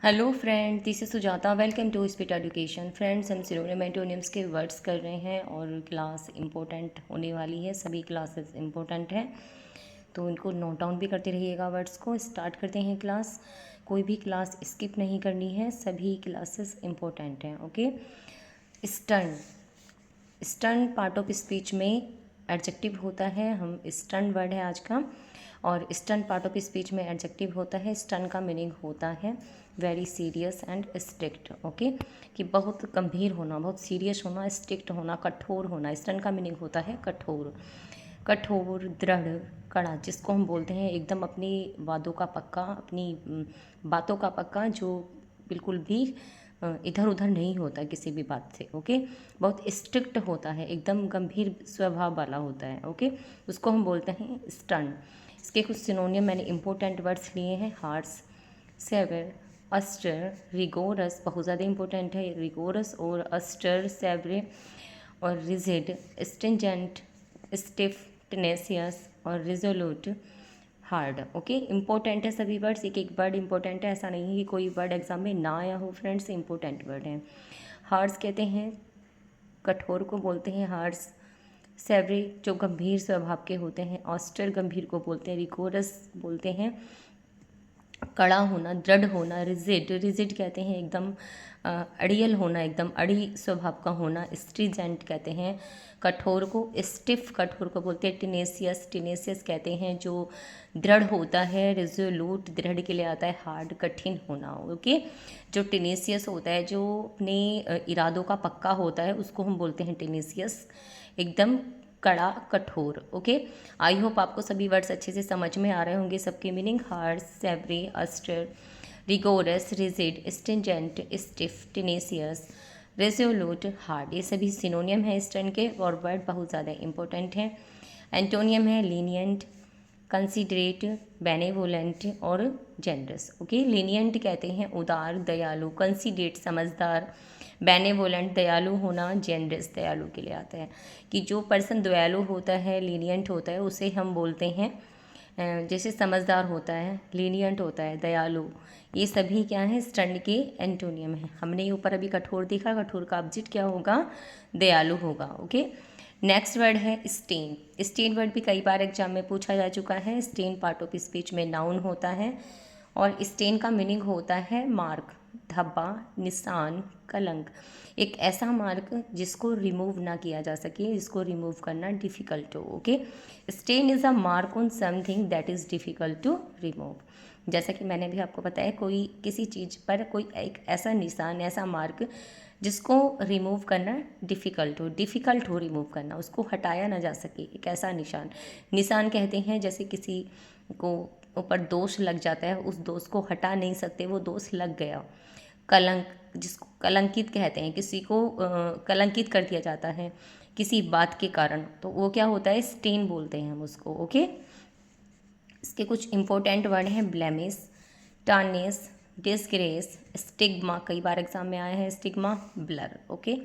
Hello friend, this is Sujata. Welcome to speed education. Friends, हम synonym antonyms के words कर रहे हैं और क्लास इम्पोर्टेंट होने वाली है। सभी क्लासेस इम्पोर्टेंट हैं, तो इनको नोट डाउन भी करते रहिएगा। वर्ड्स को स्टार्ट करते हैं क्लास। कोई भी क्लास स्किप नहीं करनी है, सभी क्लासेस इम्पोर्टेंट हैं। Okay. Stun. Stun part of speech में एडजेक्टिव होता है। हम स्टन वर्ड है आज का, और स्टन पार्ट ऑफ स्पीच में एडजेक्टिव होता है। स्टन का मीनिंग होता है very serious and strict. Okay, कि बहुत गंभीर होना, बहुत सीरियस होना, स्ट्रिक्ट होना, कठोर होना। स्टन का मीनिंग होता है कठोर। कठोर, दृढ़, कड़ा, जिसको हम बोलते हैं एकदम अपनी वादों का पक्का, अपनी बातों का पक्का, जो बिल्कुल भी इधर उधर नहीं होता किसी भी बात से। ओके, बहुत स्ट्रिक्ट होता है, एकदम गंभीर स्वभाव वाला होता है। ओके, उसको हम बोलते हैं स्टर्न। इसके कुछ सिनोनियम मैंने इंपॉर्टेंट वर्ड्स लिए हैं। हार्श, सेवर, अस्टर, रिगोरस, बहुत ज़्यादा इंपॉर्टेंट है रिगोरस और अस्टर, सेवरे और रिजिड, स्टिंजेंट, स्टिफ, टेनेसियस और रिजोल्यूट, हार्ड। ओके, इंपॉर्टेंट है सभी वर्ड्स, एक एक वर्ड इंपॉर्टेंट है। ऐसा नहीं है कि कोई वर्ड एग्जाम में ना आया हो फ्रेंड्स, इंपॉर्टेंट वर्ड है। हार्ड्स कहते हैं कठोर को बोलते हैं हार्ड्स। सेवरी जो गंभीर स्वभाव के होते हैं। ऑस्टर गंभीर को बोलते हैं। रिकोरस बोलते हैं कड़ा होना, दृढ़ होना। रिजिड, रिजिड कहते हैं एकदम अड़ियल होना, एकदम अड़ी स्वभाव का होना। स्ट्रीजेंट कहते हैं कठोर को। स्टिफ कठोर को बोलते हैं। टिनेसियस, टिनेसियस कहते हैं जो दृढ़ होता है। रिजोल्यूट दृढ़ के लिए आता है। हार्ड कठिन होना। ओके, जो टिनेसियस होता है, जो अपने इरादों का पक्का होता है, उसको हम बोलते हैं टिनेसियस, एकदम कड़ा, कठोर। ओके, आई होप आपको सभी वर्ड्स अच्छे से समझ में आ रहे होंगे। सबके meaning harsh, severe, austere, rigorous, rigid, stringent, stiff, tenacious, resolute, hard, ये सभी सिनोनियम है स्टर्न के, और वर्ड बहुत ज़्यादा इंपॉर्टेंट हैं। एंटोनियम है लीनियंट, कंसिडरेट, बेनेवोलेंट और जेनरस। ओके, लीनियंट कहते हैं उदार, दयालु। कंसिडरेट समझदार। बेनेवोलेंट दयालु होना। जेनरस दयालु के लिए आता है, कि जो पर्सन दयालु होता है, लीनियंट होता है, उसे हम बोलते हैं जैसे समझदार होता है, लीनियंट होता है, दयालु। ये सभी क्या है स्टर्न के एंटोनियम है। हमने ऊपर अभी कठोर देखा, कठोर का ऑपोजिट क्या होगा, दयालु होगा। ओके, नेक्स्ट वर्ड है स्टेन। स्टेन वर्ड भी कई बार एग्जाम में पूछा जा चुका है। स्टेन पार्ट ऑफ स्पीच में नाउन होता है, और स्टेन का मीनिंग होता है मार्क, धब्बा, निशान, कलंक। एक ऐसा मार्क जिसको रिमूव ना किया जा सके, जिसको रिमूव करना डिफ़िकल्ट हो। Okay, stain is a mark on something that is difficult to remove. जैसा कि मैंने भी आपको बताया, कोई किसी चीज़ पर कोई एक ऐसा निशान, ऐसा मार्क जिसको रिमूव करना डिफ़िकल्ट हो रिमूव करना, उसको हटाया ना जा सके, एक ऐसा निशान। निशान कहते हैं जैसे किसी को ऊपर दोष लग जाता है, उस दोष को हटा नहीं सकते, वो दोष लग गया। कलंक, जिसको कलंकित कहते हैं, किसी को कलंकित कर दिया जाता है किसी बात के कारण, तो वो क्या होता है, स्टेन बोलते हैं हम उसको। ओके, इसके कुछ इंपॉर्टेंट वर्ड हैं। ब्लेमिस, टार्निश, डिसग्रेस, स्टिग्मा, कई बार एग्जाम में आया है स्टिग्मा, ब्लर। ओके,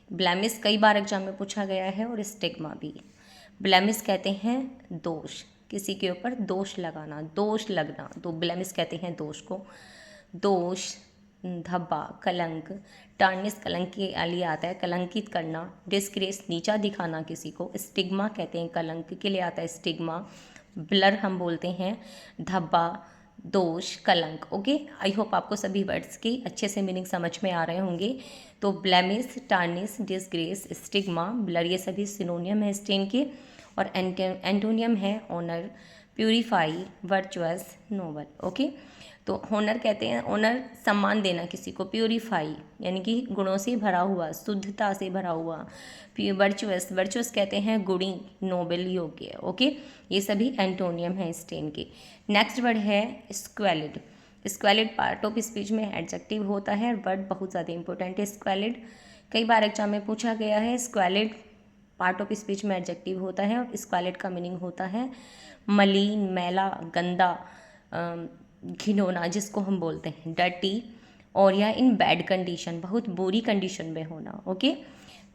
ब्लेमिस कई बार एग्जाम में पूछा गया है, और स्टिग्मा भी। ब्लेमिस कहते हैं दोष, किसी के ऊपर दोष लगाना, दोष लगना, तो ब्लेमिस कहते हैं दोष को। दोष, धब्बा, कलंक। टार्निश कलंक के लिए आता है, कलंकित करना। डिस्ग्रेस नीचा दिखाना किसी को। स्टिग्मा कहते हैं कलंक के लिए आता है, स्टिग्मा। ब्लर हम बोलते हैं धब्बा, दोष, कलंक। ओके, आई होप आपको सभी वर्ड्स की अच्छे से मीनिंग समझ में आ रहे होंगे। तो blemish, tarnish, disgrace, stigma, blur, ये सभी सिनोनियम है स्टेन के। और एंटोनियम है honour, purify, virtuous, noble. Okay, तो होनर कहते हैं, ऑनर सम्मान देना किसी को। प्यूरिफाई यानी कि गुणों से भरा हुआ, शुद्धता से भरा हुआ। वर्चुअस, वर्चुअस कहते हैं गुणी, नोबल, योग्य। ओके, ये सभी एंटोनियम हैं स्टेन के। नेक्स्ट वर्ड है स्क्वैलिड। स्क्वैलिड पार्ट ऑफ स्पीच में एडजेक्टिव होता है, वर्ड बहुत ज़्यादा इंपॉर्टेंट है स्क्वैलिड, कई बार एग्जाम में पूछा गया है। स्क्वैलिड पार्ट ऑफ स्पीच में एडजेक्टिव होता है, और स्क्वैलिड का मीनिंग होता है मलिन, मैला, गंदा, घिनौना, जिसको हम बोलते हैं डर्टी, और या इन बैड कंडीशन, बहुत बुरी कंडीशन में होना। ओके,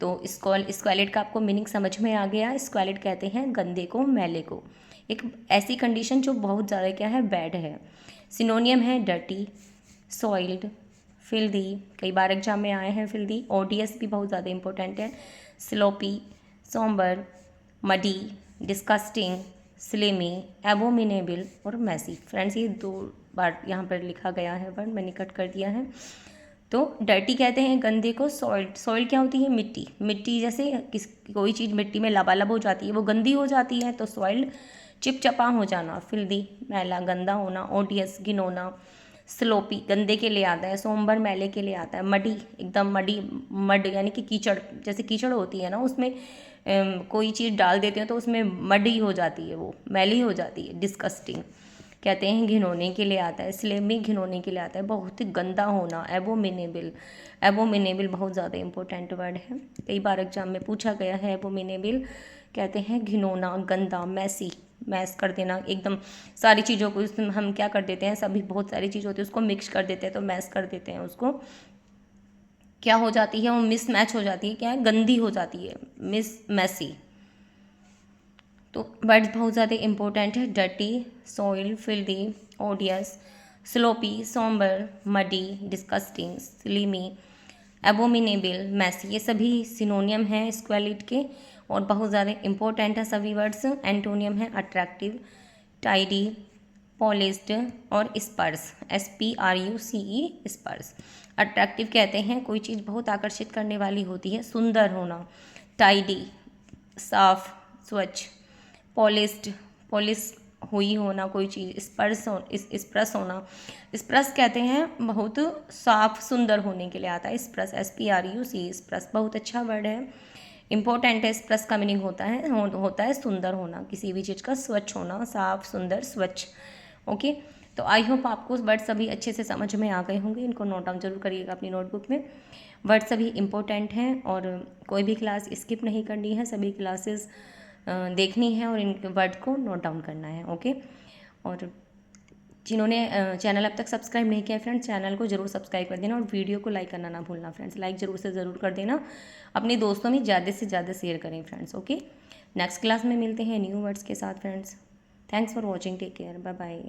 तो स्क्वैलिड का आपको मीनिंग समझ में आ गया। स्क्वैलिड कहते हैं गंदे को, मैले को, एक ऐसी कंडीशन जो बहुत ज़्यादा क्या है, बैड है। सिनोनियम है डर्टी, सॉइल्ड, फिल्दी, कई बार एग्जाम में आए हैं फिल्दी। ओडियस भी बहुत ज़्यादा इंपॉर्टेंट है। Sloppy, sombre, muddy, disgusting, slimy, abominable और मैसी। फ्रेंड्स ये 2 बार यहाँ पर लिखा गया है वर्ड, मैंने कट कर दिया है। तो डर्टी कहते हैं गंदे को। सॉइल्ड, सॉइल्ड क्या होती है? मिट्टी। मिट्टी जैसे कोई चीज़ मिट्टी में लबालब हो जाती है, वो गंदी हो जाती है, तो सॉइल्ड चिपचपा हो जाना। फिल्दी, मैला, गंदा होना। ओडियस, घिनौना। स्लोपी, गंदे के लिए आता है। सोम्बर, मैले के लिए आता है। मडी, एकदम मडी, मड यानी कि कीचड़, जैसे कीचड़ होती है ना, उसमें कोई चीज़ डाल देते हैं तो उसमें मडी हो जाती है, वो मैली हो जाती है। डिस्कस्टिंग कहते हैं घिनौने के लिए आता है। स्लेमी, घिनौने के लिए आता है, बहुत ही गंदा होना। एबोमिनेबल, एबोमिनेबल बहुत ज़्यादा इंपॉर्टेंट वर्ड है, कई बार एग्जाम में पूछा गया है। एबोमिनेबल कहते हैं घिनौना, गंदा। मैसी, मैस कर देना, एकदम सारी चीज़ों को उसमें हम क्या कर देते हैं, सभी बहुत सारी चीज़ होती है उसको मिक्स कर देते हैं, तो मैस कर देते हैं उसको, क्या हो जाती है वो, मिस मैच हो जाती है, क्या है, गंदी हो जाती है, मैसी। तो वर्ड्स बहुत ज़्यादा इंपॉर्टेंट है। Dirty, soil, filthy, odious, sloppy, sombre, muddy, disgusting, slimy, abominable, messy, ये सभी सिनोनियम हैं स्क्वेलिड के और बहुत ज़्यादा इंपॉर्टेंट है सभी वर्ड्स। एंटोनियम है अट्रैक्टिव, टाइडी, पॉलिस्ड और स्पर्स, SPRUCE, स्पर्स। अट्रैक्टिव कहते हैं कोई चीज़ बहुत आकर्षित करने वाली होती है, सुंदर होना। टाइडी, साफ, स्वच्छ। पॉलिस्ड, पॉलिश हुई होना कोई चीज़। स्पर्श होना, स्पर्श कहते हैं बहुत साफ सुंदर होने के लिए आता है। स्पर्श, SPRUCE, स्पर्श बहुत अच्छा वर्ड है, इंपॉर्टेंट है। स्पर्श का मीनिंग होता है सुंदर होना, किसी भी चीज़ का स्वच्छ होना, साफ, सुंदर, स्वच्छ। ओके, तो आई होप आपको वर्ड सभी अच्छे से समझ में आ गए होंगे। इनको नोट डाउन जरूर करिएगा अपनी नोटबुक में। वर्ड सभी इंपॉर्टेंट हैं और कोई भी क्लास स्किप नहीं करनी है, सभी क्लासेस देखनी है और इन वर्ड को नोट डाउन करना है। ओके, और जिन्होंने चैनल अब तक सब्सक्राइब नहीं किया फ्रेंड्स, चैनल को जरूर सब्सक्राइब कर देना और वीडियो को लाइक करना ना भूलना फ्रेंड्स। लाइक जरूर से ज़रूर कर देना, अपने दोस्तों में ज़्यादा से ज़्यादा शेयर करें फ्रेंड्स। ओके, नेक्स्ट क्लास में मिलते हैं न्यू वर्ड्स के साथ friends. Thanks for watching, take care, bye bye.